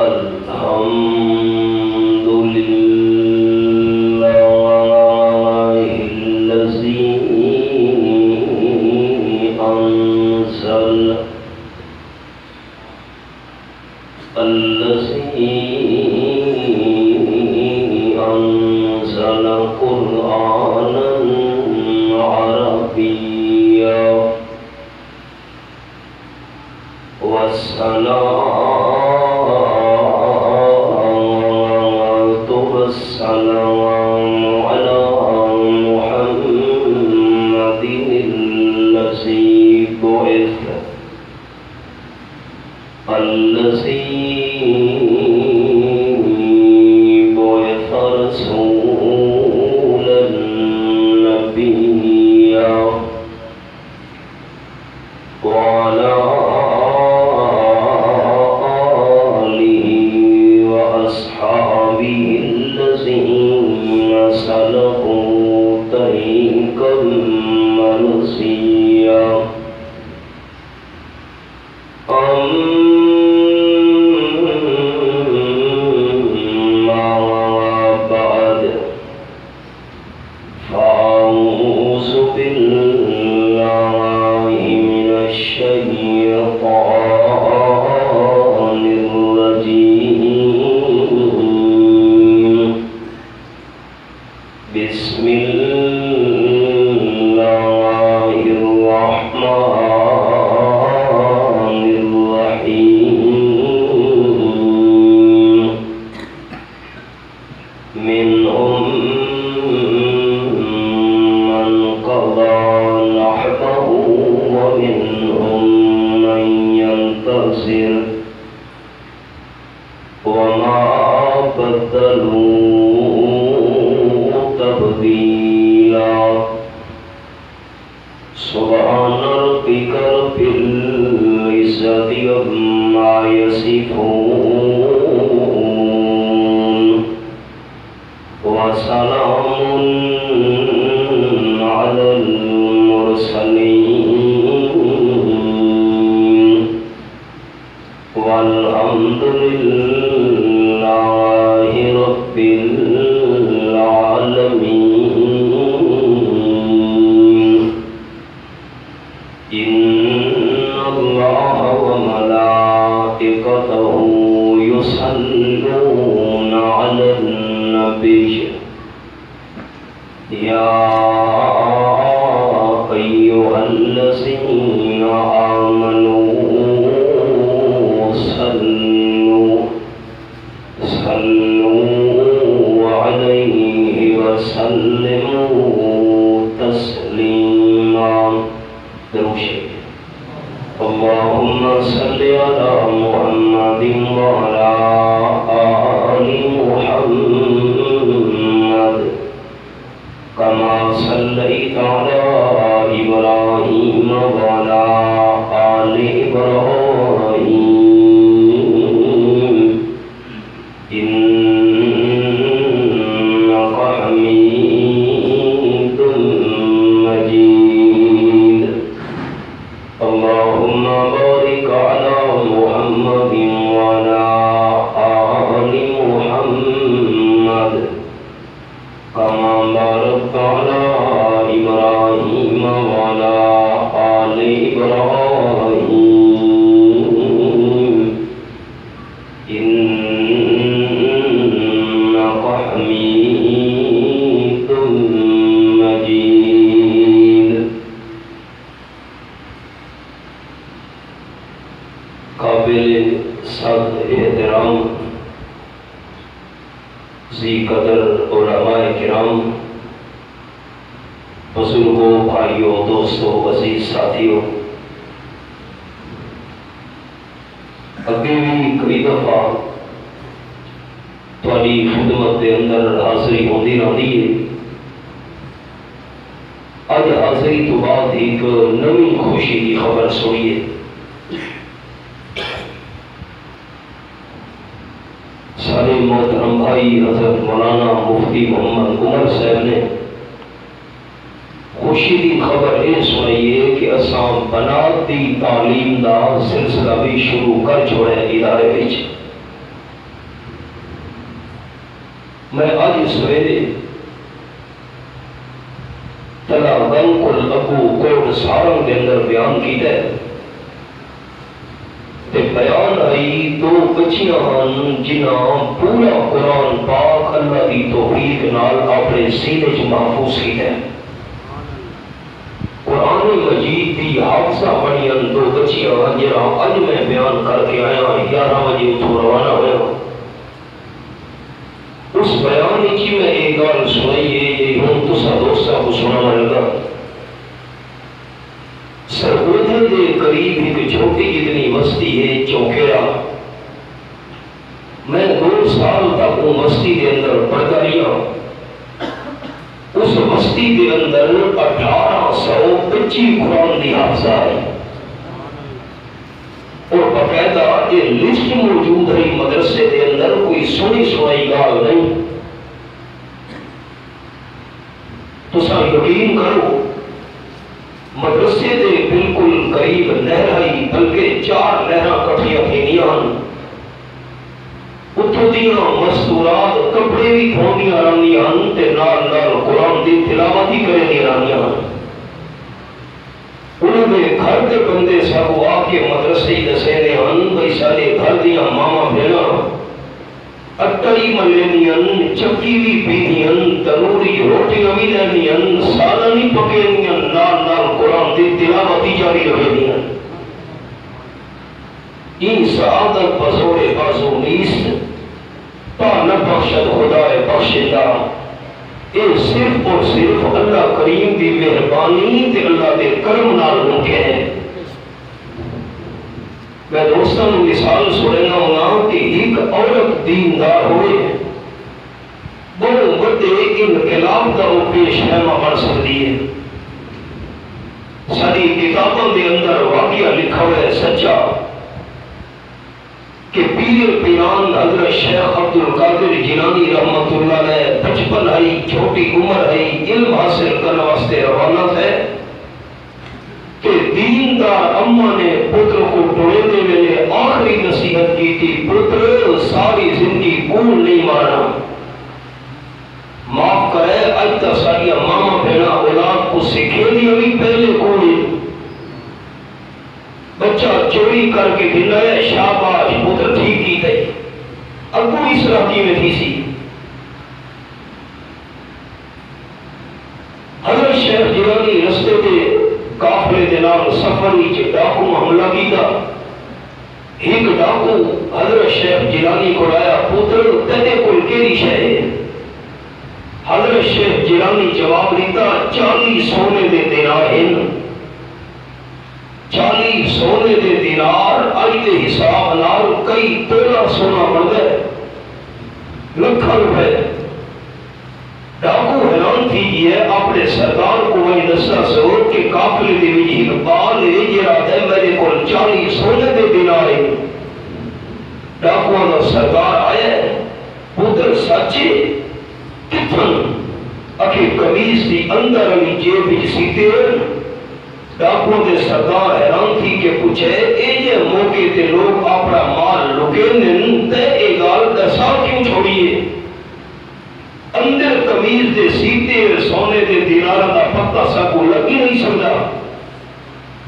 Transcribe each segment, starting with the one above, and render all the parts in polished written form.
الحمد لله الذي أنزل قرآنا عربيا والصلاة والسلام على محمد الذي بعث رسولا نبيا وعلى آله وأصحابه الذين سلكوا طريقا مرضيا بسم الله الرحمن الرحيم منهم من قضى نحبه ومنهم من ينتصر وما بدلوا تبديلا سبحان ربك رب العزة عما يصفون وسلام على المرسلين والحمد لله رب العالمين إن الله وملائكته يصلون على النبي يا أيها الذين آمنوا صلوا عليه وسلموا تسليما اللهم صل على محمد وعلى آل محمد كما صليت على إبراهيم وعلى آل إبراهيم إنك حميد مجيد اللهم بارك على محمد وعلى آل محمد كما باركت على إبراهيم وعلى آل إبراهيم إنك حميد مجيد قابل صد احترام ذی قدر علماء کرام بزرگوں بھائیوں دوستوں عزیز ساتھیوں اگے بھی کئی دفعہ تھوڑی خدمت کے اندر حاضری ہوتی رہتی ہے اج حاضری تو بعد ایک نئی خوشی کی خبر سنیے سارے محترم بھائی حضرت مولانا مفتی محمد عمر صاحب نے خوشی کی خبر یہ سنائی ہے کہ اساں بنات دی تعلیم دا سلسلہ بھی شروع کر چھوڑے ادارے وچ میں اج سویرے تلا گنگ کل ابو کوٹ سارنگ کے اندر بیان کیتا ہے تے بیان آئی دو بچیاں ہن جنہاں پورا قرآن پاک اللہ دی توفیق نال اپنے سینے چ محفوظ کیتا ہے. قرآن مجید دی حافظہ بنیاں دو بچیاں جنہاں اج میں بیان کر کے آیا 11 بجے اتھوں روانہ ہویا. اس بیان کی میں ایک گل سنائی ہے یہ ہوں تسا دوستاں کو سنانا لگا. سرگودھے دے قریب ایک چھوٹی جتنی بستی ہے چوکیرا. میں 2 سال تک وہ بستی کے اندر پڑھتا رہا. اس بستی کے اندر 1825 قرآن کی حافظہ ہے اور باقاعدہ یہ لسٹ موجود ہے مدرسے کے اندر. کوئی سنی سنائی گال نہیں. تسا یقین کرو مدرسے دے بالکل قریب نہر آئی بلکہ 4 نہراں کٹھیاں تھیاں. اتھوں دیاں مستورات کپڑے بھی دھوندیاں رہندیاں تے نال نال قرآن دی تلاوت بھی کردیاں رہندیاں. انہوں نے گھر کے بندے سب آ کے مدرسے دسے نے ہن بھئی سارے گھر دیاں ماما بہنا اٹڑی ملینیاں چکی بھی پیندیاں تنوری روٹیاں بھی لینیاں سالن بھی پکینیاں نال نال قرآن دی تلاوت بھی جاری رہندیاں. این سعادت بزور بازو نیست تا نہ بخشد خدا بخشندہ. یہ صرف اور صرف اللہ کریم دی مہربانی تے اللہ دے کرم نال ممکن ہے. میں دوستاں مثال سننا ہوں کہ ایک عورت دیندار ہوئے بڑے بڑے انقلاب کا وہ پیش خیمہ بن سکتی ہے. ساری کتابوں کے اندر واقعہ لکھا ہوا ہے سچا کہ پیر پیران حضرت شیخ عبد القادر جیلانی رحمت اللہ علیہ 55 ہے چھوٹی عمر ہے علم حاصل کرنے واسطے روانہ تھے کہ دیندار اماں نے پتر کو ٹوڑے دے ویلے آخری نصیحت کی تھی پتر ساری زندگی کوڑ نہیں مارنا. معاف کرے اج تک ساری ماما بہنا اولاد کو سکھے دیا بھی پہلے کوڑے. بچہ چوری کر کے کھلایا شاباش پتر ٹھیک کی تھی. ابو اس راتی میں تھی سی. حضرت شیخ جیلانی رستے کے قافلے دے نال سفر وچ ڈاکو حملہ کیتا. ایک ڈاکو حضرت شیخ جیلانی کو آیا پتر تیرے کول کیڑی شے ہے؟ حضرت شیخ جیلانی جواب دیتا 40 سونے دے دینار ہیں. 40 سونے دے دینار اج دے حساب نال کئی تولہ سونا بن گئے لکھاں روپے. ڈاکو حیران تھی ہے اپنے سردار کو وہی دسا سو کہ قافلے دے وچ اقبال ہے جڑا تے میرے کول 40 سونے دے دینار ہے. ڈاکو دا سردار آیا پتر سچے کتھن اکھی قمیض دی اندر والی جیب وچ سیتے. ڈاکو دے سردار حیران تھی کہ پوچھے اے جے موقع تے لوگ اپنا مال لکین تے اے گال دسا کیوں چھوڑیے؟ اندر قمیض دے سیتے سونے دے دینار دا پتہ سب کو لگی نہیں سمجھا.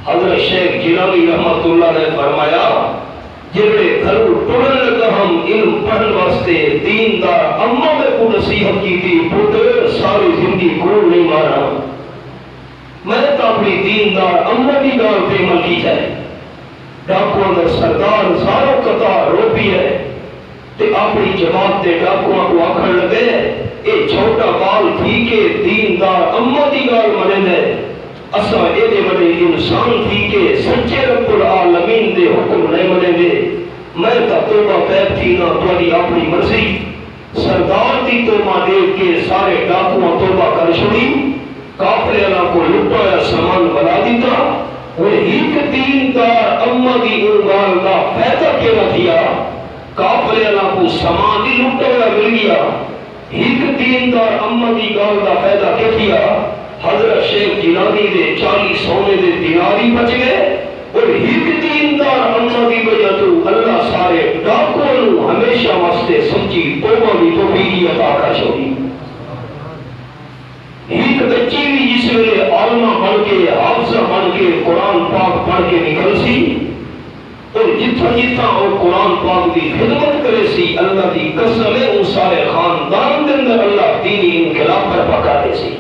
حضرت شیخ جیلانی رحمت اللہ نے فرمایا جڑے گھر ٹرن لگا ہم علم پڑھن واسطے دیندار اماں میں کو نصیحت کی تھی پتر ساری زندگی کوڑ نہیں مارا. میں تو اپنی دیندار اماں کی گال پہ عمل کی جائے. ڈاکو دا سردار ساروں قطار روپی ہے تے اپنی جماعت دے ڈاکواں کو آکھن لگے اے چھوٹا بال تھی کہ دیندار اماں دی گال مننے اساں اے دے بڑے انسان تھی کہ سچے رب العالمین دے حکم نہیں منے دے. میں تا توبہ پیب تھی نہ تھوڑی اپنی مرضی. سردار دی توبہ دیکھ کے سارے ڈاکواں توبہ کر چھوڑی. قافلے والا کو لٹایا سامان بنا دیتا. وہ ایک دیندار اماں دی گال دا فائدہ کیوں تھیا؟ قافلے والا کو سامان دی لٹایا مل گیا. ایک دیندار اماں دی گال دا فائدہ کیا تھیا؟ حضرت شیخ جیلانی دے 40 سونے دے دیناری بچ گئے اور ایک دیندار اماں دی وجہ تو اللہ سارے ڈاکوں ہمیشہ واسطے سچی توبہ دی توفیق عطا کر چھوڑی ایک بچی بھی جس ویلے عالمہ بن کے حافظہ بن کے قرآن پاک پڑھ کے نکل سی اور جتھا جتھا وہ قرآن پاک کی خدمت کرے سی اللہ کی قسم ہے ان سارے خاندان کے اندر اللہ دینی انقلاب پر پکا دے سی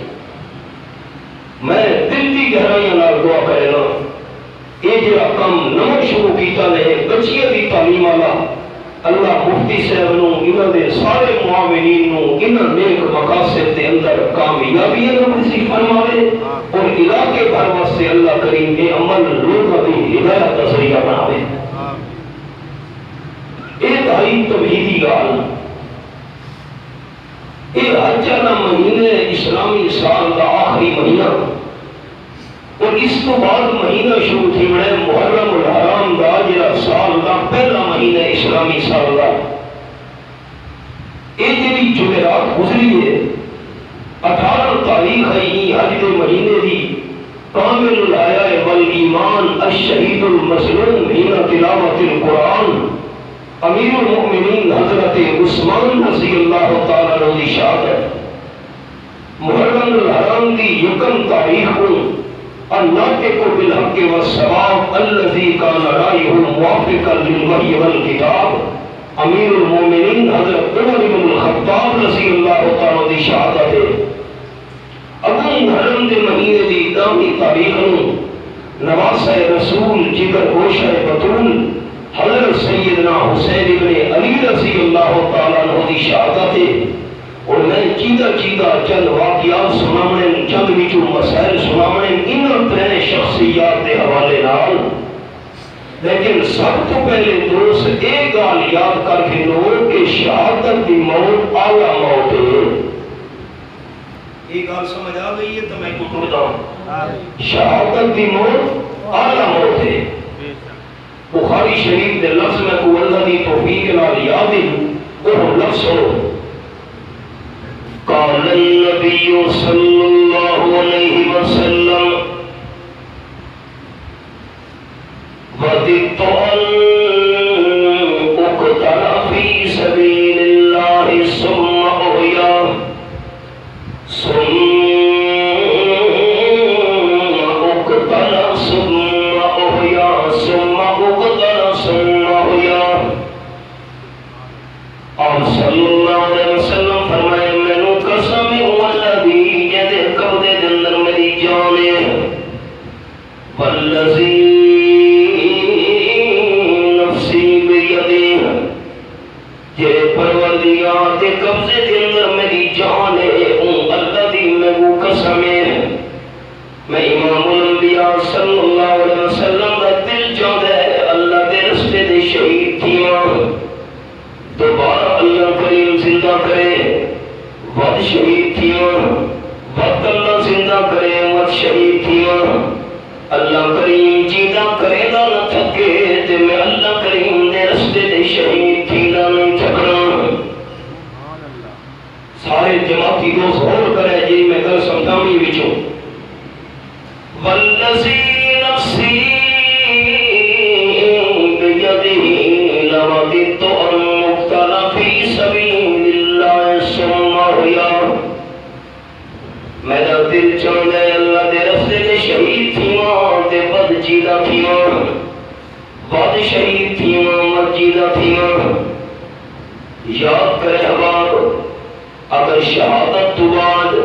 میں دل کی گہرائیاں نال دعا کرے نا یہ جڑا کم نمک شروع کیتا نہیں بچیاں دی تعلیم والا اللہ مفتی صاحب نو انہاں دے سارے معاونین نو انہاں نیک مقاصد دے اندر کامیابی نصیب فرماوے اور علاقے بھر واسطے اللہ کریم کے عمل لوگوں دی ہدایت کا ذریعہ بناوے یہ تائی توحیدی گال یہ حج والا مہینے اسلامی سال کا آخری مہینہ اور اس کو بعد مہینہ شروع تھی بڑے محرم الحرام دا جڑا سال دا پہلا مہینہ اسلامی سال دا یہ جڑی جمعرات گزری ہے 18 تاریخ ہے یہ حج کے مہینے دی کامل الحیاء والایمان الشہید المظلوم حین تلاوت القرآن امیر المؤمنین حضرت عثمان رضی اللہ تعالی عنہ کی شہادت محرم الحرام کی یکم تاریخ کو الناطق بالحق والصواب الذي كان رأيه موافقا للوحي والكتاب امیر المؤمنین حضرت عمر بن الخطاب رضی اللہ تعالی عنہ کی شہادت ہے ابو محرم کے مہینے کی 10 تاریخ کو نواسہ رسول جگر گوشہ بطول حضرت سیدنا حسین ابن علی رضی اللہ تعالیٰ عنہ کی شہادت ہے اور میں چیدہ چند واقعات سنامنے چند وچوں مسائل سنامنے ان ترے شخصیات کے حوالے نال لیکن سب تو پہلے دوست ایک گال یاد کر کے لو کہ شہادت کی موت اعلیٰ موت ہے ایک گال سمجھ آ گئی ہے تو میں کو ٹوٹتا ہوں شہادت کی موت اعلیٰ موت ہے بخاری شریف دے لفظ میں کو اللہ دی توفیق نال یاد ہے وہ لفظ سنو قال النبی صلی اللہ علیہ وسلم وَدِدْتُ أَنْ أُقْتَلَ فِي سَبِيلِ اللَّهِ ثُمَّ أُحْيَا اور صلی اللہ علیہ وسلم فرمائے میں نو قسم والذی جدے قبضے دندر میری جان ہے والذی نفسی بیدی جے پروردگار دے قبضے دندر میری جان ہے ان اللہ دی میں وہ قسم ہے میں امام الانبیاء صلی اللہ علیہ وسلم دا دل چاہتا ہے اللہ دے رستے دے شہید تھیاں دوبارہ اللہ کریم زندہ کرے ود شہید تھیاں ود اللہ زندہ کرے ود شہید تھیاں اللہ کریم جیدہ کرے دا نہ تھکے تے میں اللہ کریم دے رستے دے شہید تھی دا نہ تھکنا سارے جماعتی دوست غور کرے جی میں کل سمجھامی بچوں والذی نفسی بیدہ لوددت ان مقتل فی سبیل اللہ ثم احیا میرا دل چاہتا ہے اللہ دے رستے دے شہید تھیواں تے بد جیدہ تھیواں بد شہید تھیواں مد جیدہ تھیواں یاد کرے حباب اگر شہادت تو بعد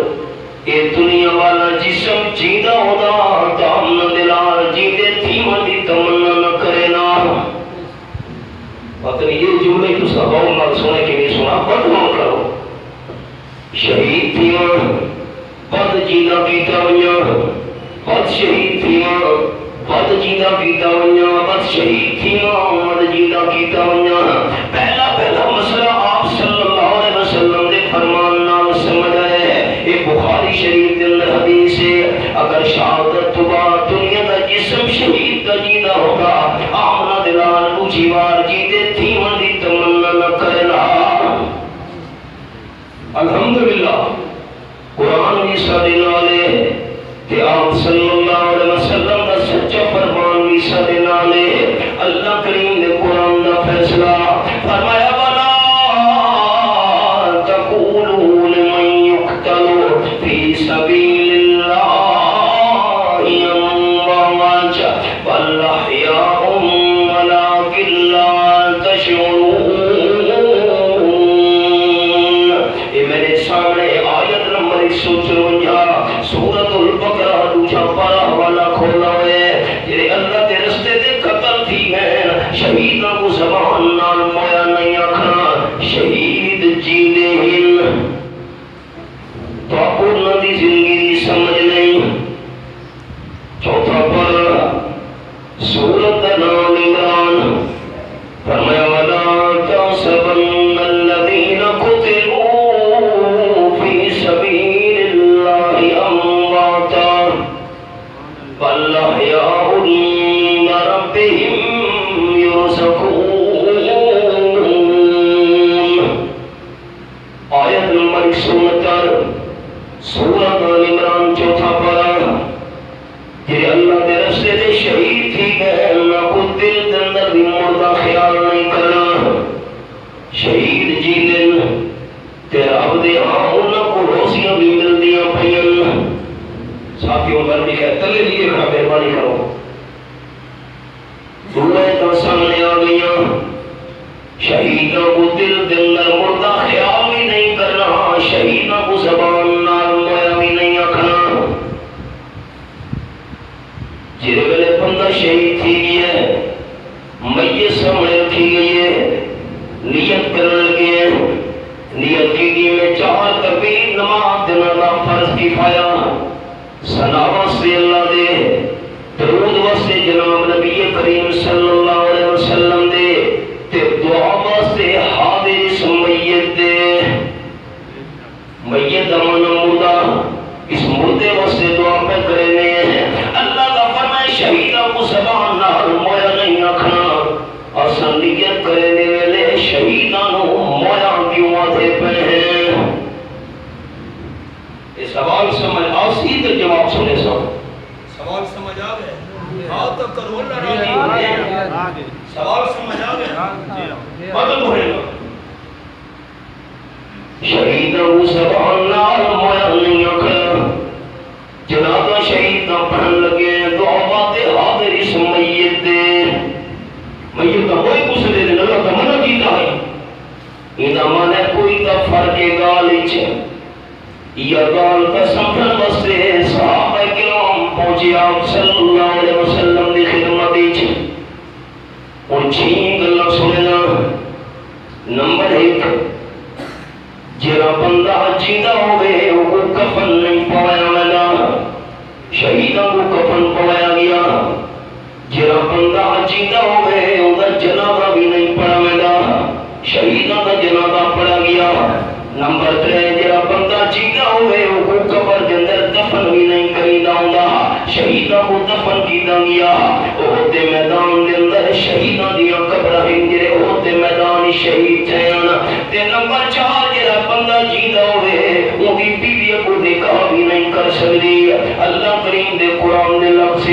اے دنیا والا جسم جیدہ ہوتا تو ہم نہ دلال جیدے تھیواں دی تمنا نہ کرے نا پتہ یہ جملے تو سباؤں نہ سنے کے لیے سنا بد نہ کرو شہید تھیواں بد جیدہ کیتا ونیا بد شہید تھیواں بد جیدہ کیتا ونیا بد شہید تھیواں بد جیدہ کیتا ونیا پہلا مسئلہ آپ صلی اللہ علیہ وسلم دے فرمان نال سمجھ آئے یہ بخاری شریف کے اندر حدیث ہے اگر شہادت تو بعد دنیا کا جسم شہید کا جیدہ ہوگا آمنہ دلال اونچی بار جیتے تھیواں دی تمنا نہ کرے نا الحمدللہ قرآن بھی سارے نالے ہے کہ آپ صلی اللہ علیہ وسلم کا سچا فرمان بھی سارے نالے ہے اللہ کریم نے قرآن کا فیصلہ فرمایا وَلَا تَقُولُوا بل احیاء ولکن لا تشعرون. یہ میرے سامنے آیت نمبر 154 سورۃ البقرہ دوسرا پارہ والا کھولا ہے. جڑے اللہ دے رستے تے قتل تھی ہیں شہیداں کو زبان نال مویا نہیں آکھنا. شہید جیندے ہن تو انہاں دی زندگی دی سمجھ نہیں. چوتھا پارہ سورۃ آل عمران فرمایا وَلَا تَحْسَبَنَّ الَّذِينَ قُتِلُوا فِي سَبِيلِ اللَّهِ أَمْوَاتًا بَلْ أَحْيَاءٌ عِندَ رَبِّهِمْ يُرْزَقُونَ. آیت نمبر 169 سورۃ آل عمران چوتھا پارہ. جی اللہ دے رستے دے شہید تھی گئے نہ کو دل دے اندر بھی مردہ خیال نہیں کرنا. شہید جی دن تے رب دے ہاں انہاں کو روزیاں بھی ملدیاں پئیاں. ساتھیوں پر بھی کہتے لے لیے کھڑا مہربانی کرو. دعائیں تو سامنے آ گئیاں. شہیدوں کو دل دے اندر مردہ خیال بھی نہیں کرنا. شہیدوں کو زبان نال مویا بھی نہیں آکھنا. جس ویلے بندہ شہید تھی گئی ہے میت سامنے رکھی گئی ہے نیت کرنے لگے ہیں. نیت کی گئی میں 4 تکبیر نماز دینا دا فرض کفایہ ثنا واسطے اللہ دے درود واسطے جناب نبی کریم صلی اللہ علیہ وسلم دے تے دعا واسطے حاضر اس میت دے. میت امن مردہ اس مردے واسطے دعا پہ کرنے ہیں. اللہ کا فرمائے شہیدوں کو زبان نال مویا نہیں آکھنا. اصل نیت کرنے ویلے شہیداں نو مویا کیوں آتے پہ ہیں. یہ سوال سمجھ آسی تو جواب سنے سو. سوال سمجھ آ گئے ہاتھ تک کرو اللہ راضی. سوال سمجھ آ گئے بدل ہوئے گا. شہیدوں کو زبان نال مویا نہیں آکھنا. جنازہ شہید نہ پڑھن لگے دعا باتے حاضر اس میت دے. میت کا کوئی کچھ دے دے اللہ کا منع کیتا ہے. انہا مانے کوئی تا فرق گال اچھے یا گال کا سمجھن واسطے صحابہ کرام پہنچے آپ صلی اللہ علیہ وسلم دی خدمت اچھے. اور چھین گلہ سننا. نمبر 1 جرا بندہ جیدہ ہوئے وہ کفن نہیں پایا ملا. شہیدوں کو کفن پوایا گیا. جرا بندہ جیدہ ہوئے وہ جنازہ بھی نہیں پڑا ملا. شہیدوں کا جنازہ پڑا گیا. نمبر 3 جرا بندہ جیدہ ہوئے وہ قبر کے اندر دفن بھی نہیں کریدا ہوندا. شہیدوں کو دفن کیتا گیا. احد دے میدان دے اندر شہیداں دیاں قبراں ہیں جڑے احد دے میدان شہید تھے. تے نمبر 4 جڑا بندہ جیدا ہوئے وہ دی بیوی کو نکاح بھی نہیں کر سکدی. اللہ کریم دے قرآن دے لفظ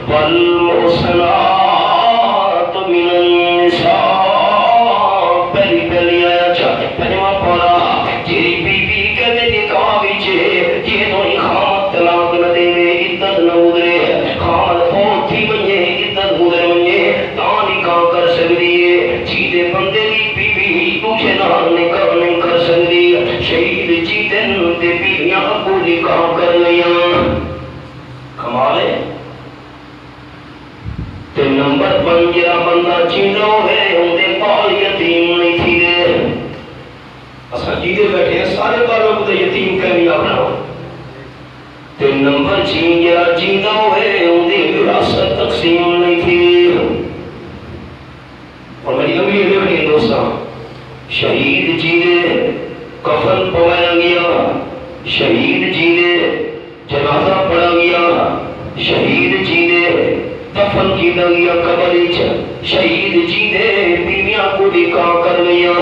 والمحصنات من النساء پہلی آیت پہلواں پارا جیری بیوی کہتے نکاح وچ جے تو خامد طلاق نہ دے عدت نہ گزرے خامد فوت تھی ونجے عدت گزر ونجے تا نکاح کر سکدی ہے. جیدے بندے دی بیوی دوسرے نال نکاح نہیں کر سکدی. شہید جیدے تے بیویاں کو نکاح کر لیاں. کمال ہے. تے نمبر 5 جڑا بندہ جیندہ ہوئے اندے پال یتیم نہیں تھی دے. اساں جیدے بیٹھے ہیں سارے بالوں کو یتیم کہنی آنا. تے نمبر 6 جڑا جیندہ ہوئے اندے وراثت تقسیم نہیں تھی. اور میری امی دیکھنی دوستاں شہید جیدے کفن پوایا گیا. شہید جیدے جنازہ پڑھا گیا. شہید جیدے دفن کیتا گیا قبر وچ. شہید جیدے بیویاں کو نکاح کر لیا.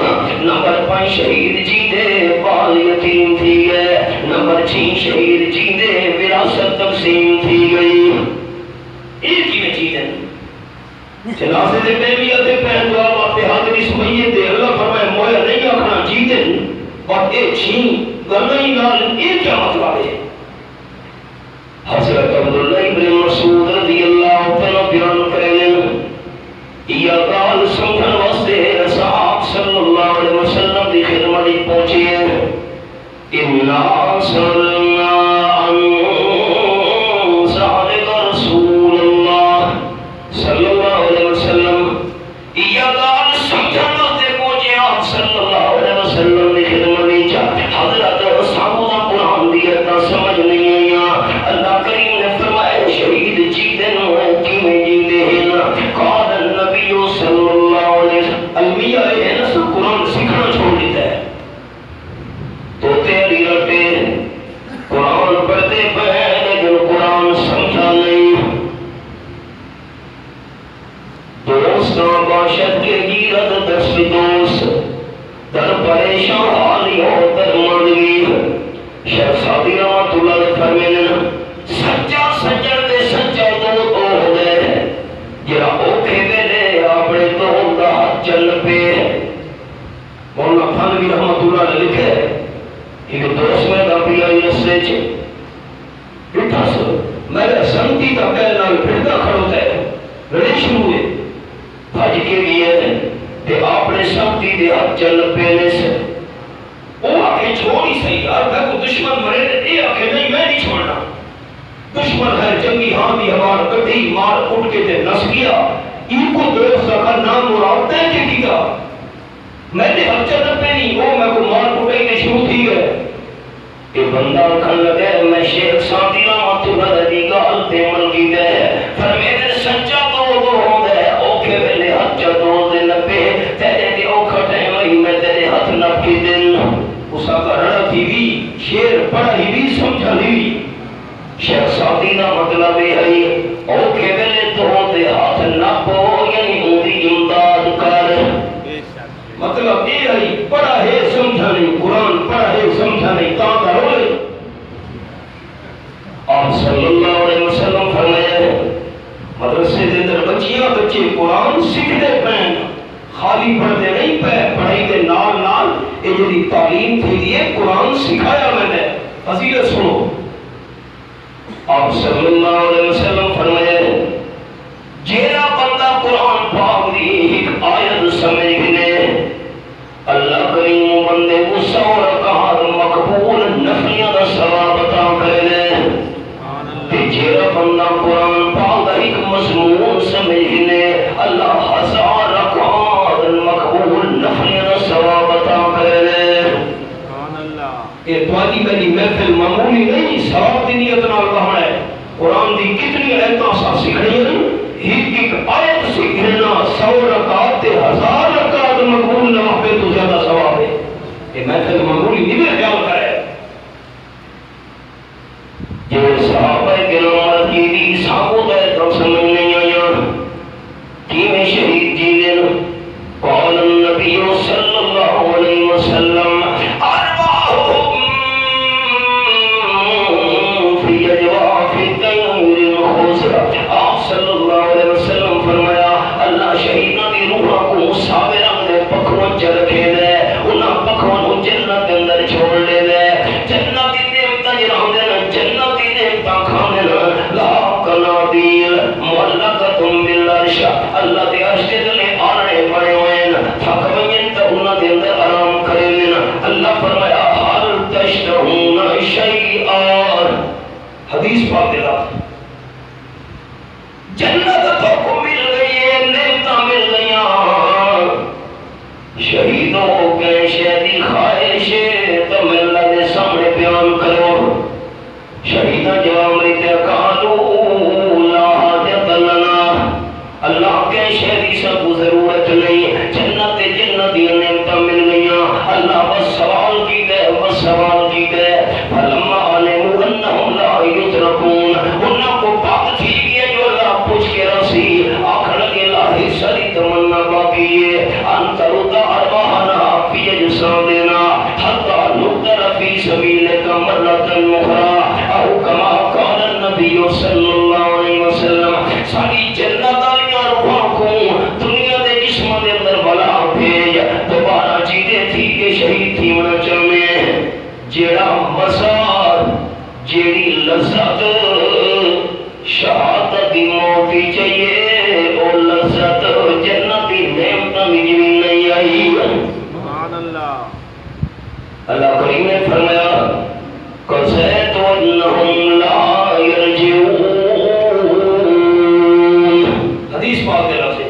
نمبر 5 شہید جیدے بال یتیم تھی گئے. نمبر 6 شہید جیدے وراثت تقسیم تھی گئی. ایک ہی میں چیزیں جنازے دے بیوی تے پہن دعا واسطے حاضر اس میت دے اللہ فرمائے مویا نہیں آکھنا جیدے. اور اے چھین گلاں نال اے کیا مطلب ہے. حضرت عبداللہ ابن مسعود رضی اللہ تعالیٰ بیان ترساں باشد کے گیرت دست دوست در پریشان حالی ہو در مردگی شیخ سعدی رحمت اللہ علیہ فرمائیں سچا سجر دے سچا دو ہو گئے جرا اوکھے ویلے اپنے تو دا ہاتھ چل پہ مولانا تھانوی رحمت اللہ علیہ لکھے ایک دوست میں دا پیا رستے چ بیٹھا سو میرے سنگتی کا پہل نال پھردا کھڑو تے لڑے شروع ہوئے بھج کے گئے تے اپنے سنگتی دے ہاتھ چل پہلے سے وہ آکے چھوڑی صحیح یار میں کو دشمن مرے اے آکے نہیں میں نہیں چھوڑنا دشمن ہے جنگی حامی ہمار کٹھی مار اٹھ کے تے نس گیا ان کو دوست کا نام مراد دے کے کیا میں نے ہر چل پہ نہیں وہ میں کو مار اٹھائی نے شروع تھی گئے کہ بندہ کھل لگے میں شیخ سعدی رحمت اللہ علیہ گال تے مل کی گئے فرمیدے سچا دو ہوں دے اوکھے ویلے ہاتھ چا دو دن پہ تیرے دے اوکھا ٹائم آئی میں تیرے ہاتھ نپ کی دن اسا کا رڑا تھی بھی شیر پڑھا ہی بھی سمجھا لی شیخ سعدی کا مطلب ہے اوکھے ویلے دو دے ہاتھ نپو یعنی اودی امداد کر مطلب یہ ہے پڑھا ہے سمجھا نہیں قرآن پڑھا ہے سمجھا نہیں تا کرو آپ صلی اللہ علیہ وسلم فرمایا مدرسے دے اندر بچیاں بچے قرآن سیکھتے پین خالی پڑھتے نہیں پہ پڑھائی کے نال نال یہ جی تعلیم تھی لیے قرآن سکھایا میں نے فضیلت سنو آپ صلی اللہ علیہ وسلم فرمایا جیرا بندہ قرآن پاک دی ایک آیت سمجھ گنے اللہ کریم بندے کو 100 رکعت مقبول نفلیاں دا ثواب عطا کرے تے جیڑا بندہ قرآن پاک دا ایک مضمون سمجھ گنے اللہ 1000 رکعت مقبول نفلیاں دا ثواب عطا کرے سبحان اللہ یہ تواڈی میری محفل معمولی نہیں ثواب دی نیت نال رہنا ہے قرآن دی کتنی آیتاں سا سکھنی ہیں ایک آیت سکھنا 100 رکعت تے 1000 رکعت مقبول نہ پہ تو زیادہ ثواب ہے یہ محفل معمولی نہیں خیال کرے جو صحابہ کرام کی دی صحابہ تو سمجھ نہیں آیا کہ میں شہید جیلن قال النبی صلی اللہ علیہ وسلم ارواحهم فی اجواف الطیر الخضرا آپ صلی اللہ علیہ وسلم فرمایا اللہ شہیدہ دی روحہ کو صابرہ دے پکوان چ رکھے دے انہاں پکوان کو جنت کے اندر چھوڑ لے دے جنت دی نعمتاں جڑا دے جنت دی نعمتاں کھانے لا قنادیل معلقۃ بالعرش اللہ دے عرش دے تلے آنے پڑے ہوئے تھک وین تے انہاں دے اندر آرام کرے لین اللہ فرمایا حال تشتہون شیئا حدیث پاک دے جنت تو کو مل گئی ہے نعمتاں مل گئیاں شہیدوں کے شہدی خواہش تو ملہ دے سامنے بیان کرو شہیدہ جواب لیتے قالو لا حاجت لنا اللہ کے شہدی سب ضرورت نہیں جنت جنتی نعمتاں مل گئیاں اللہ بس سوال کی گئے بس سوال کی گئے فلما علموا انہم لا یترکون انہوں کو بات تھی گئی جو اللہ پوچھ کے رسی آخر لگے لاہی سری تمنا باقی ہے انتر دا ارواحنا فی اجسادنا حتی نقدر فی سبیلک مرتن مخرا او کما قال النبی صلی اللہ علیہ وسلم ساری جنت آلیاں روحاں کو دنیا دے جسم دے اندر بلا بھیج دوبارہ جیدے تھی کہ شہید تھی ہونا چاہنے جیڑا مسار جیڑی لذت شہادت دی موتی چاہیے او لذت جنتی نعمت مجھوی نہیں آئی سبحان اللہ اللہ کریم نے فرمایا قَسَيْتُ أَنَّهُمْ لَا يَرْجِعُونَ حدیث پاک دے رہا سے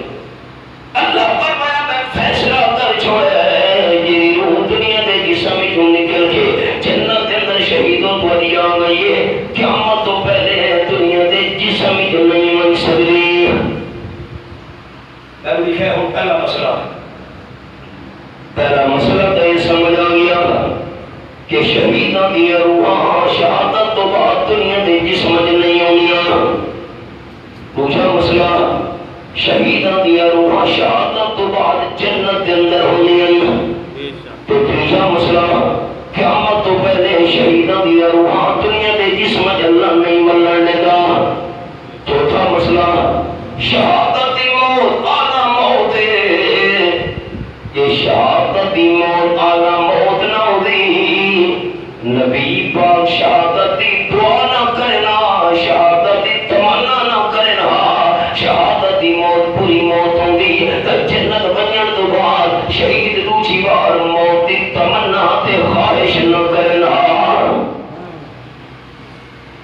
اللہ فرمایا میں فیصلہ کر چھوڑا ہے جی روح دنیا دے جسم جو نکل کے جنت کے اندر شہیدوں کو دیا گئی ہے قیامت تو پہلے ہے دنیا دے جسم جو نہیں من سکتی میں لکھا ہے پہلا مسئلہ تو یہ سمجھ آ گیا کہ شہیدہ دی روحاں شہادت تو بعد دنیا دے جسم نہیں ہونیاں دوسرا مسئلہ شہید شہیداں دی روح شہادت تو بعد جنت دے اندر ہونی ہیں تے تیجا مسئلہ قیامت تو پہلے شہیداں دی روح دنیا دے جسم اللہ نہیں ملن گا چوتھا مسئلہ شہادت دی موت اعلی موت ہے یہ شہادت دی موت اعلی موت نہ ہوئی نبی پاک شہادت دی دعا نہ کرنا شہادت دی تمنا نہ کرنا شہادت دی موت پوری موت ہوندی تے جنت بنن تو بعد شہید دوسری بار موت دی تمنا تے خواہش نہ کرنا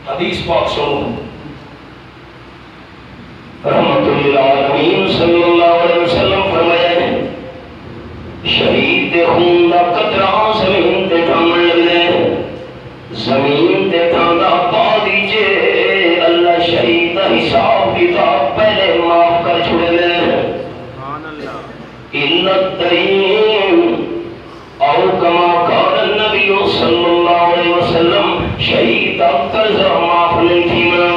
حدیث پاک سنو رحمت للعالمین صلی اللہ علیہ وسلم فرمایا ہے شہید دے خون دا قطرہ زمین تے ٹھامن لگے زمین تے ٹھاندا پا دیجئے اللہ شہید دا حساب کتاب پہلے معاف کر چھوڑے لے اِلَّا الدَّيْنِ او کما قال النبی صلی اللہ علیہ وسلم شہید دا قرضہ معاف نہیں تھی منا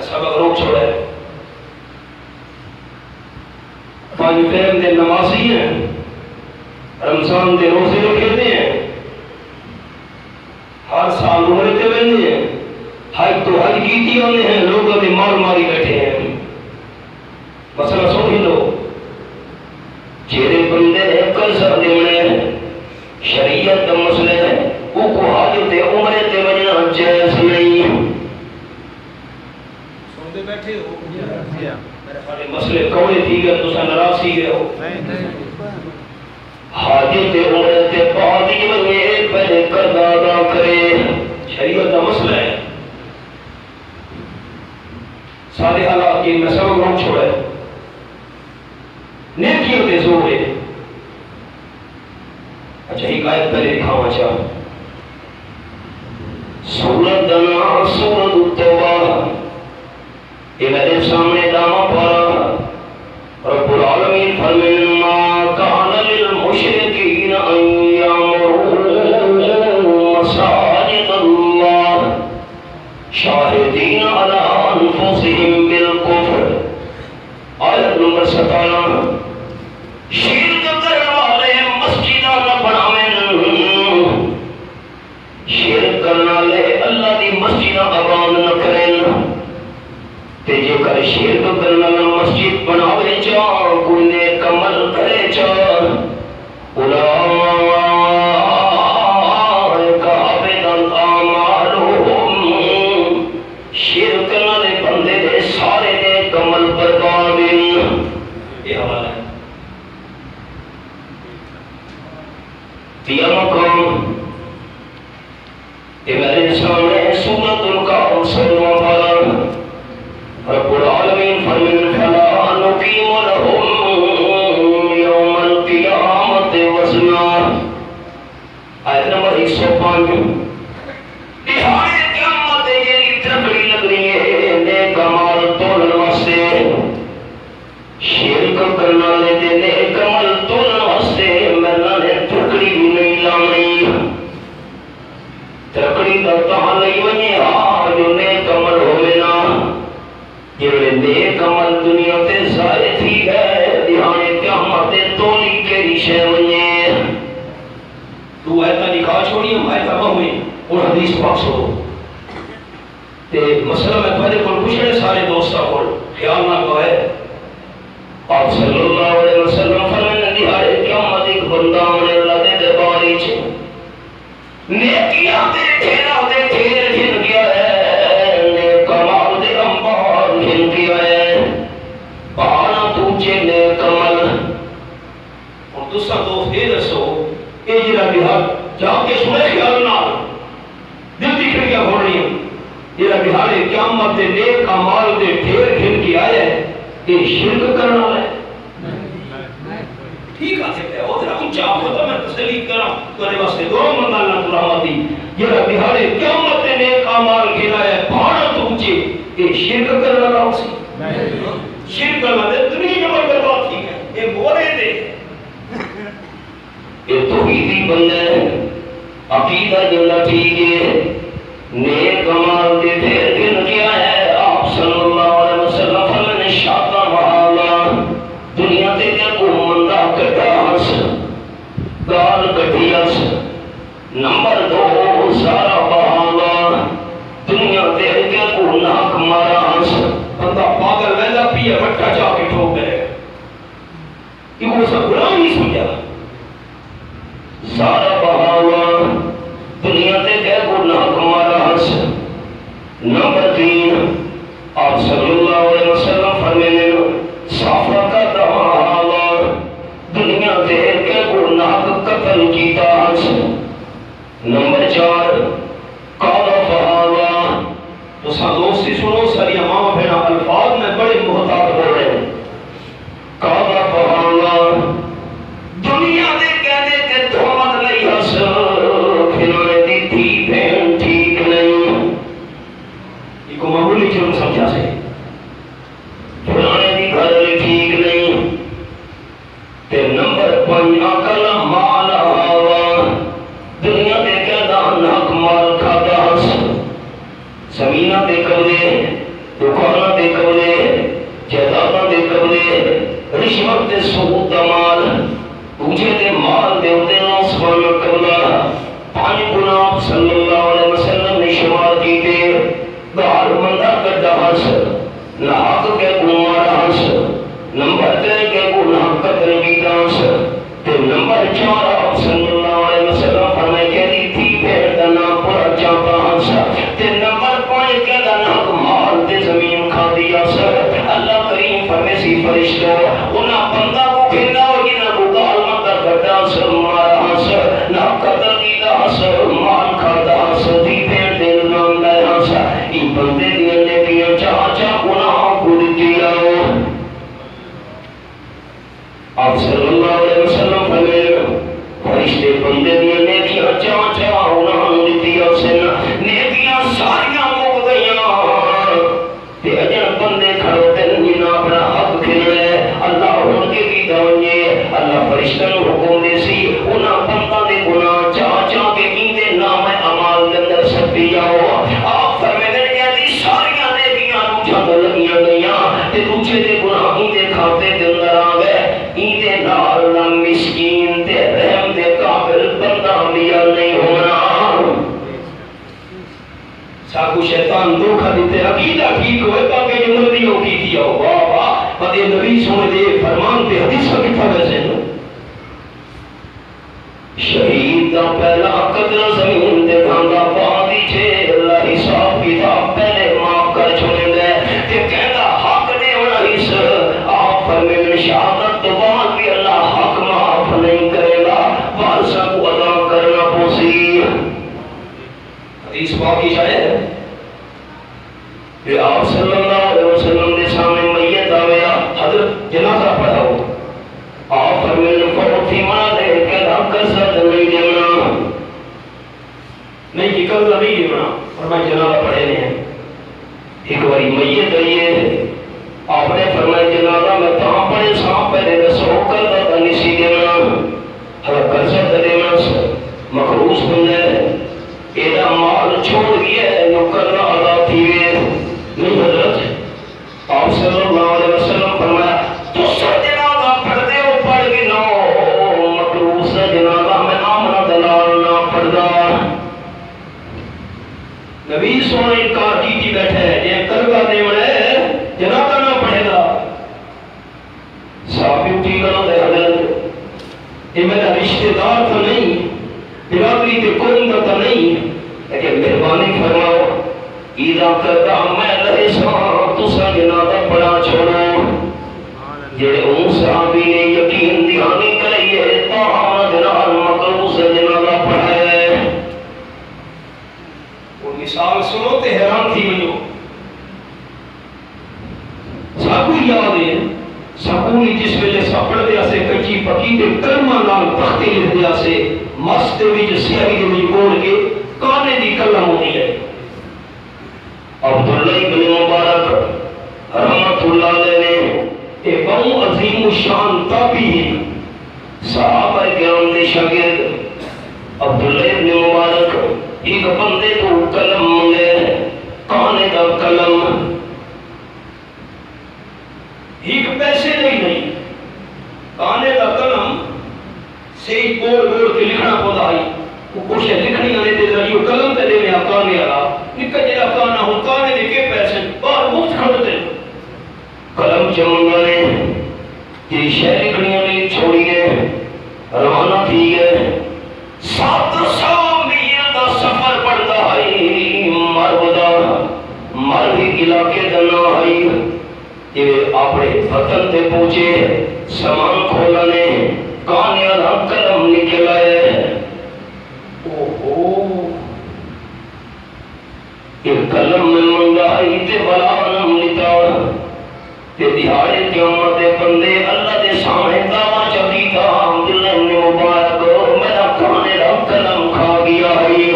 سبق روک چھوڑے پانچ ٹائم دے نمازی ہیں رمضان دے روزے رکھتے ہیں ہر سال عمرے تے ویندے ہیں حج تو حج کیتی ہونے ہیں لوگوں دے مار ماری بیٹھے ہیں مسئلہ سمجھ لو جیڑے بندے نے قرضہ دینے شریعت دا مسئلہ ہے وہ کو حج تے عمرے تے وجنا جائز نہیں بیٹھے ہو سارے مسئلے کوڑے تھی گئے تو ناراض ہی گئے ہو حاجت عمرے تے پادی بنے پہلے قرض ادا کرے شریعت کا مسئلہ ہے سارے حالات کی میں سبق روک چھوڑے نیکیوں دے زور ہے اچھا ایک آیت پہلے دکھاؤں چاہ سورت دنا سورت التوبہ یہ میرے سامنے دامہ پارا رب العالمین فرمائے ما کان للمشرکین ان یامروا مساجد اللہ شاہدین علی انفسہم بالکفر آیت نمبر 17 شرک کرنے والے مسجداں نہ بناویں شرک کرنے والے اللہ دی مسجداں آباد نہ کریں تے جے کر شرک کرنا مسجد بناوے چاہ کوئی نیک عمل کرے چاہ اولئک حبطت اعمالهم شرک نہ بندے دے سارے نیک عمل برباد یہ حوالہ ہے مقام یہ میرے سامنے سورۃ الکہف 16واں پارہ رب العالمین فرمائے فلا نقیم لهم یوم القیامت وزنا آیت نمبر 105 دہاڑے قیامت یہ تکڑی لگ رہی ہے نیک عمل تولن واسطے شرک کرنا لے دے نیک عمل تولن واسطے میں نے تکڑی بھی نہیں لانی تکڑی دا تہاں نہیں ونی جو نیک عمل ہوئے نا جڑے نیک عمل دنیا تے ظاہر تھی ہے دہانے قیامت تولی کیڑی شے ونجے تو ایتا نکاح چھوڑی ہم ایتا ہوئی اور حدیث پاک سو تے مسئلہ میں پہلے کل پوچھنے سارے دوستاں کو خیال نہ کو ہے آپ صلی اللہ علیہ وسلم فرمائے دہانے قیامت ایک بندہ ہونے اللہ دے درباری چھے نیکیاں دے ٹھیرا دے ٹھیر گھن گیا ہے دوسرا دوست یہ دسو یہ جڑا بہار جا کے سنے خیال نال دل دی کھڑکیاں کھول رہی ہیں جڑا بہار قیامت دے نیک اعمال دے ڈھیر گھن کے آیا ہے یہ شرک کرنا والا ہے ٹھیک ہے وہ ذرا اونچا ہوتا میں تسلی کراں تیرے واسطے دو مندا اللہ تو رحمت دی جڑا بہار قیامت دے نیک اعمال گھن آیا ہے پہاڑ تو اونچے یہ شرک کرنا والا سی شرک کرنا دے دنیا میں برباد تھی ہے یہ مورے دے یہ توحیدی بندہ ہے عقیدہ جنہ ٹھیک ہے نیک عمل دے ڈھیر گن کیا ہے آپ صلی اللہ علیہ وسلم نے شاطہ یس نمبر 2 سارا بہاوا دنیا دے کے کو ناک مارا بندہ پاگل ویلا پیا مٹا جا کے ٹھوک گئے کہ وہ سب گناہ نہیں سمجھا سارا بہاوا دنیا دے کے کو ناک مارا نمبر 3 آپ صلی اللہ علیہ وسلم فرمانے صافہ کا دہاوا دنیا دے کے کو ناک قتل کیتا نمبر 4 کالا بہاوا تو دوستی سنو ساری ماں بہنا الفاظ میں بڑے محتاط ہو رہے ہیں کالا بہاوا دنیا دے کہنے کے تہمت نہیں ہس کھلانے دی تھی بہن ٹھیک نہیں یہ کو معمولی چیز سمجھا سے کھلانے دی گھر ٹھیک نہیں تے نمبر 5 اکل مال ہوا دنیا دے کہنا ناک مال کھاتا ہس زمینہ دے قبضے دکانہ دے قبضے جائیداداں دے قبضے رشوت دے سود دا مال دوجے دے مال دے اتے نوسبان قبضہ 5 گناہ صلی اللہ علیہ وسلم نے شمار کیتے گار مندہ کردہ ہس ناک کے گمارا ہس نمبر 3 کے گناہ قتل کیتا ہس تے نمبر 4 آپ صلی اللہ علیہ وسلم فرمائے کہ دی تھی پھر دنا پورا چاہتا ہس تے نمبر 5 کے دنا مال تے زمین کھا دیا سر اللہ کریم فرمیسی فرشتو انہا بندہ کو کھندا ہو جنہا کو گال مندہ گھٹا سر مارا ہس نہ قتل کیتا ہس مال کھاتا ہس دی پھر دل نام دے ہس این بندے دیئے نے کیا چاہ چاہ گناہ کو دیتی آؤ آپ صلی اللہ علیہ وسلم فرمائے فرشتے بندے دیئے نیکیاں چاہ چاہ انہاں دیتیاں سن نیکیاں ساریاں مک گئیاں تے اجن بندے کھڑوتے نہیں اپنا حق کھلے اللہ ان کے کی دونیے اللہ فرشتہ نو حکم دے سی انہاں بندہ دے گناہ چاہ چاہ کے ایندے نام عمال کے اندر سکتی جاؤ آپ فرمائے کہ دی ساریاں نیکیاں نو جھگ لگیاں گئیاں تے دوچے دے گناہ ایندے کھاتے دے اندر آ گئے ایندے نال نہ مسکین تے رحم دے قابل بندہ لیا نہیں ہونا ساکو شیطان دھوکہ دیتے عقیدہ ٹھیک ہوئے تاکہ جو نبیوں کی دیا ہو واہ واہ پتے نبی سونے دے فرمان تے حدیث کا کتھا ویسے نو شہید دا پہلا قدر زمین دے گھاندا پاندی چھے اللہ حساب کتاب پہلے معاف کر چھوڑے دے تے کہتا حق دے ہونا اس آپ فرمین شہادت تو بعد بھی اللہ حق معاف نہیں کرے گا وارثہ کو ادا کرنا پوسی حدیث پاکی شاید کہ آپ صلی اللہ علیہ وسلم دے سامنے میت آویا حضرت جنازہ پڑھاؤ آپ فرمین فوتی مانا دے کہ ہم قصد نہیں دیونا نہیں کہ قصد نہیں دیونا اور میں جنازہ پڑھے نہیں ہیں ایک باری میت آئیے آپ نے فرمائے جنازہ میں تاں پڑھے سام پہلے رسو کر دا نسی دیونا حضرت قصد دیونا مخروص بن جائے ایدہ مال چھوڑ گیا ہے جو کرنا ادا تھیوے نہیں حضرت آپ صلی اللہ علیہ وسلم فرمایا تو سر جنازہ پڑھ دے ہو پڑھ گی نو مخروص جنازہ میں آمنہ دلال نہ پڑھ دا نبی سونے انکار کی تھی بیٹھے یہ کرگا دیوڑے جنازہ نہ پڑھے گا صحابی اٹھی کرنا دے حضرت یہ میرا رشتہ دار تو نہیں برادری کے کوئی تو نہیں لیکن مہربانی فرماؤ ایدہ کرتا میں لہے ساں تسا جنازہ پڑھا چھوڑو جڑے اون صحابی نے یقین دہانی کریے تاہاں جنال مقروض جنازہ پڑھائے وہ مثال سنو تے حیران تھی منو ساکو یاد ہے سکولی جس ویلے سپڑ دیا سے کچی پکی تے کرمہ نال تختی لکھ دیا سے مستے وچ سیاہی دے وچ کوڑ کے کانے دی کلم ہوتی ہے عبداللہ ابن مبارک رحمت اللہ علیہ نے ایک بہو عظیم و شان تابعی ہے صحابہ کرام دے شاگرد عبداللہ ابن مبارک ایک بندے کو قلم ملے کانے دا قلم ایک پیسے نہیں کانے دا قلم صحیح بول بول کے لکھنا پودا آئی وہ کچھ لکھنی آنے دے ذریعے قلم تے دے میں کانے آلا نکا جڑا کانا ہو کانے دے کے پیسے باہر مفت کھڑتے قلم چمنگا نے یہ شہر لکھنی آنے چھوڑی ہے روانہ تھی ہے 700 میل دا سفر پڑتا ہے مربدا مرہی علاقے دنا ہے یہ اپنے وطن تے پہنچے سامان کھولا نے کانے والا قلم نکل آئے یہ قلم میں منگائی تے بلا نم لتا تے دہاڑے قیامت دے بندے اللہ دے سامنے دعویٰ چکی تھا دلن مبارک میرا کانے والا قلم کھا گیا ہے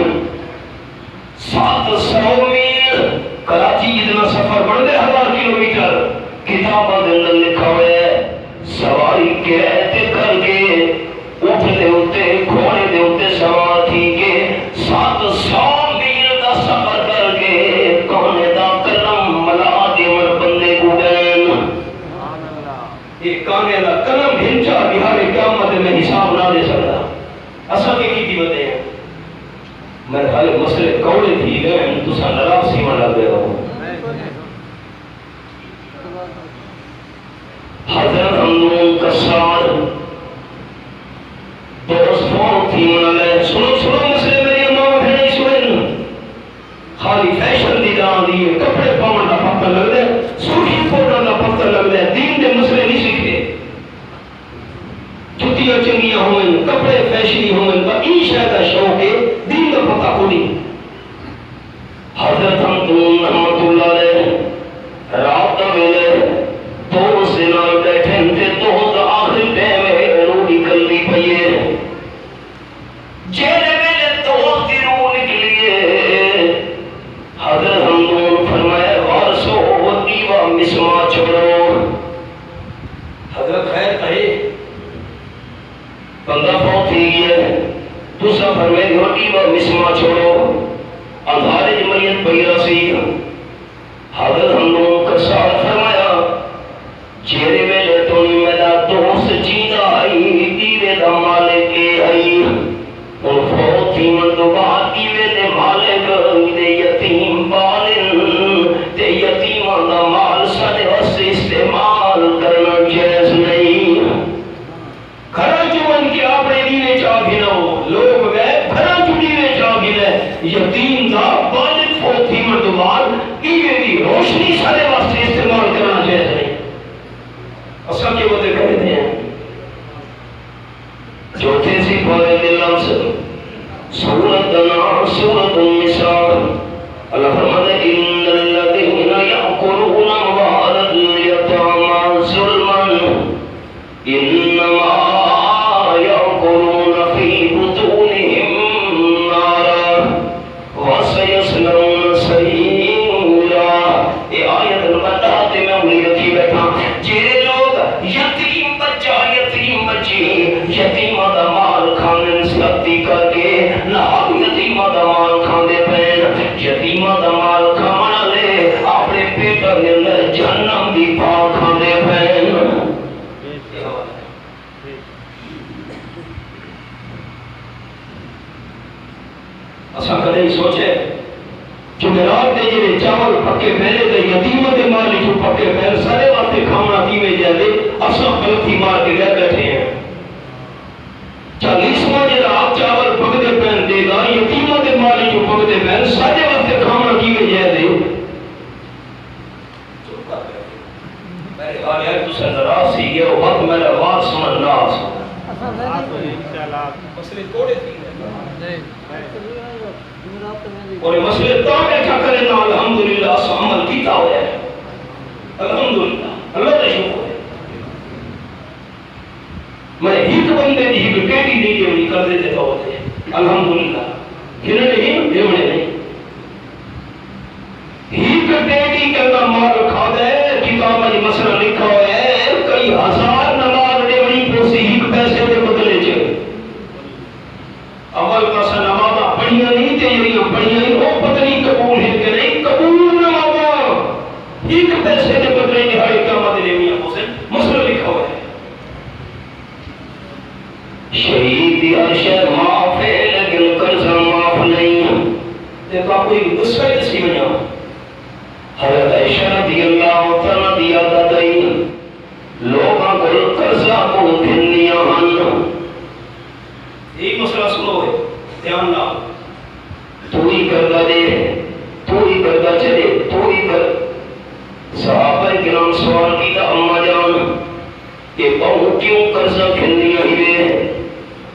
700 میل کراچی جتنا سفر بڑھ گئے 1000 کلومیٹر کتابہ دے اندر لکھا ہوئے سواری کے رہتے کر کے اٹھ دے ہوتے گھوڑے دے ہوتے سوار تھی کے 700 میل دا سفر کر کے کونے دا قلم ملا دیور بندے کو دین یہ کانے دا قلم ہنچا بہارے قیامت میں حساب نہ دے سکتا اصل کے کی بتے ہیں میں خالی مسئلے کوڑے تھی گئے تو سا نراف سیما لگ گئے ہوں حضرت حمدون قصار دوست فون تھی منہ لے سنو مسئلے میری امام بھیڑی سنن خالی فیشن دی دان دیئے کپڑے پاؤن کا پتہ لگ دے سوکھی پوڑا کا پتہ لگ دے دین دے مسئلے نہیں سکھے جتیاں چنگیاں ہوئیں کپڑے فیشنی ہوئیں با این شاید شوق ہے دین کا پتہ کو نہیں حضرت حمدون رحمت اللہ علیہ رات دا ویلے دو سنال بیٹھے تھے دو دا آخری ٹیم ہے روح نکل دی پئیے جیلے میں دوست دی روح نکلیے حضرت حمدون فرمایا وارسو و دیوہ مسما چھوڑو حضرت خیر کہے بندہ بہت ہی ہے دوسرا فرمائے گا دیوہ مسما چھوڑو اندھارے جمعیت پیرا سی حضرت حمدون کا ساتھ فرمایا چہرے میں لیتونی میرا دوست جیدہ آئی دیوے دا مالک آئی اور فوت ہی من دو بات دیوے دے مالک دے یتیم بالن دے یتیم دا مال سادے واسطے استعمال کرنا جائز نہیں کھرا چون کے اپنے دیوے چاہ گھنو لوگ گئے کھرا چون دیوے چاہ گھنے یتیم دا بالن فوت ہی من دو بات دیوے دی روشنی سادے واسطے استعمال کرنا جائز نہیں اصل کے وعدے کہتے ہیں چوتھے سی پارے دے لفظ سورت نام سورت النساء اللہ فرماتا ہے ان الذین یأکلون اموال الیتامی ظلما انما یأکلون فی بطونہم نارا وسیصلون سعیرا یہ آیت البتاتے میں انہیں رکھی بیٹھا جیرے یتیم بچہ یتیم بچی یتیمہ دا مال کھانے نسلتی کر کے نہا یتیمہ دا مال کھانے پہن یتیمہ دا مال کھانا لے اپنے پیٹر کے اندر جہنم دی پا کھانے پہن اسا کدے سوچے جمعرات دے جڑے چاول پکے پہلے دے یتیمہ دے مال جو پکے پہل سارے واسطے کھانا دیوے جائے اسا غلطی مار کے گھر بیٹھے ہیں 40واں جڑا آپ چاول پکدے پہن دے گا یتیمہ دے مال جو پکدے پہن سارے واسطے کھانا دیوے جائے دے میرے حال ہے تو سے ناراض سی گیا وقت میرا آواز سنن ناراض مسئلے توڑے تھی اور یہ مسئلے تو بیٹھا کرے نا الحمدللہ اسا عمل کیتا ہوا ہے الحمدللہ اللہ کا شکر ہے میں ہیت بندے دی ہیت ٹیٹی دی دیونی کر دیتے ہوتے الحمدللہ کھلنے نہیں دیونے نہیں ہیت ٹیٹی کرنا مال کھا دے کتاب میں مسئلہ لکھا ہوا ہے کئی ہزار نماز دیونی پوسی ہیت پیسے دے بدلے چھے اول پاسا نمازہ پڑھیاں نہیں تیریاں پڑھیاں نہیں وہ پتنی قبول ہے کہ نہیں قبول نمازہ ایک پیسے دے بدلے نہائی قیامت دیونی پوسی مسئلہ لکھا ہوا ہے شہید کہ بہو کیوں قرضہ کھلنیا ہوئے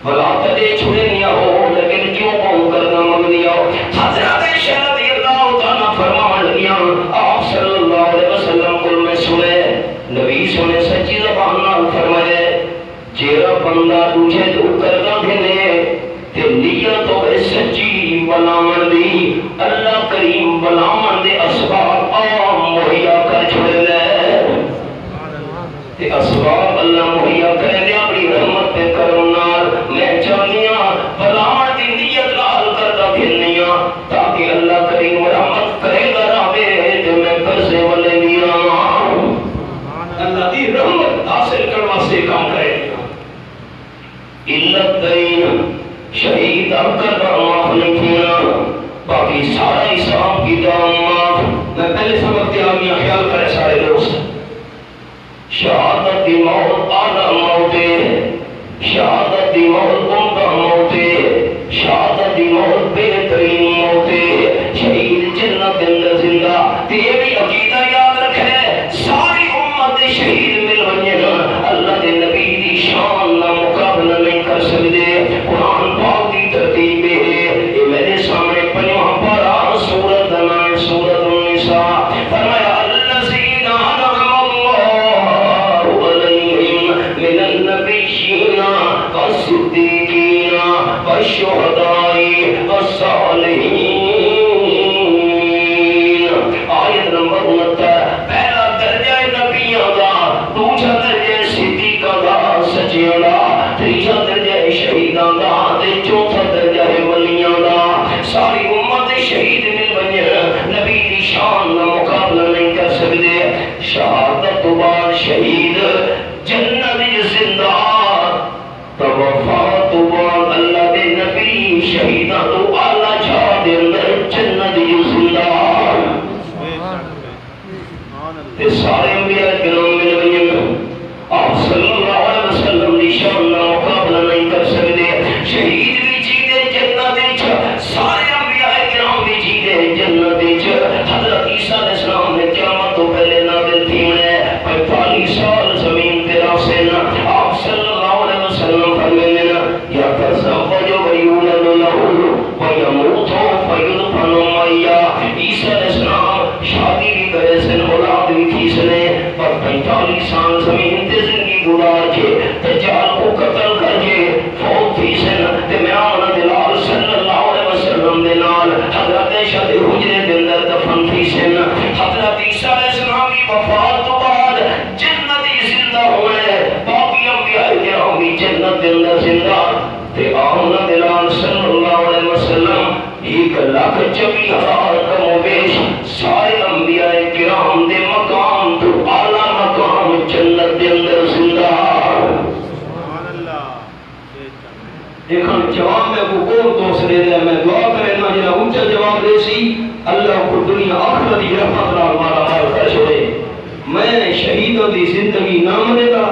بلا تجھے چھڑنیا ہو لیکن کیوں بہو قرضہ منگنیا ہو. حضرت عائشہ رضی اللہ تعالیٰ فرمان لگیا آپ صلی اللہ علیہ وسلم کو میں سنے نبی سنے سچی زبان نال فرمائے جیرا بندہ تجھے تو قرضہ دینے تے نیت ہوئے سچی بلاون دی اللہ کریم بلاون دے اسباب عام مہیا کر چھوڑے تے اسباب اللہ مہیا کرے دے اپنی رحمت پہ کرم نال میں چاہنیاں بلاون دی نیت لال کردہ پھرنیاں تاکہ اللہ کریم رحمت کرے گا راوے تے میں قرضے والے دیا اللہ دی رحمت حاصل کروا سے کام کرے علت دین شہید اب کردہ معاف نہیں کیا باقی سارا حساب کی دام معاف. میں پہلے سبق دیا میاں خیال کرے سارے دوست شہادت دی موت اعلی موت ہے شہادت دی موت عمدہ موت ہے شہادت دی موت بہترین موت ہے شہید جنت کے اندر زندہ تے یہ بھی عقیدہ یاد رکھے ساری امت شہید مل ونجنا اللہ دے نبی دی شان نہ مقابلہ نہیں کر سکتے. قرآن پاک دی ترتیب ہے یہ میرے سامنے پنجواں پارہ سورۃ نام سورۃ النساء فرمایا الذین انعم اللہ علیہم من النبیین والصدیقین والشہداء والصالحین. آیت نمبر 69 پہلا درجہ نبیوں دا دوسرا درجہ صدیقاں دا سچیاں دا تیسرا درجہ شہیداں دا تے چوتھا درجہ ولیاں دا. ساری امت شہید مل بنے نبی دی شان کا مقابلہ نہیں کر سکتے. شہادت تو بعد شہید جنت زندہ توفا تو بعد اللہ دے نبی شہیداں تو اعلی جہاں دے اندر جنت زندہ تے سارے انبیاء کرام مل گئے آپ صلی اللہ علیہ وسلم دی شان کا مقابلہ نہیں کر سکتے. شہید بھی جیتے جنت وچ سارے انبیاء کرام بھی جیتے جنت وچ. حضرت عیسیٰ علیہ السلام نے قیامت تو پہلے نازل تھی انہیں 45 سال زمین پہ راسے آپ صلی اللہ علیہ وسلم فرمائے یا تزوج ویولد له ویموت فیدفن معیا. عیسیٰ علیہ السلام شادی بھی کرے سن اولاد بھی تھی سنے پر 45 سال زمین تے زندگی گزار کے دجال کو قتل کر کے فوت تھی سن تے میں آمنہ دلال صلی اللہ علیہ وسلم دے نال حضرت عائشہ دے حجرے دے اندر دفن تھی سن. حضرت عیسیٰ علیہ السلام کی وفات تو بعد جنتی زندہ ہوئے باقی انبیاء کرام بھی جنت دے اندر زندہ تے آمنہ دلال صلی اللہ علیہ وسلم 1,24,000 کم و بیش سارے انبیاء کرام دے مقام تو اعلیٰ مقام جنت دے اندر زندہ. دیکھن جواب میں کو کون دوست دے دے میں دعا کرے نا جنہا اونچا جواب دے سی اللہ کو دنیا آخرت دی رحمت نال مالا مال کر چھوڑے. میں شہیدوں دی زندگی نہ منے دا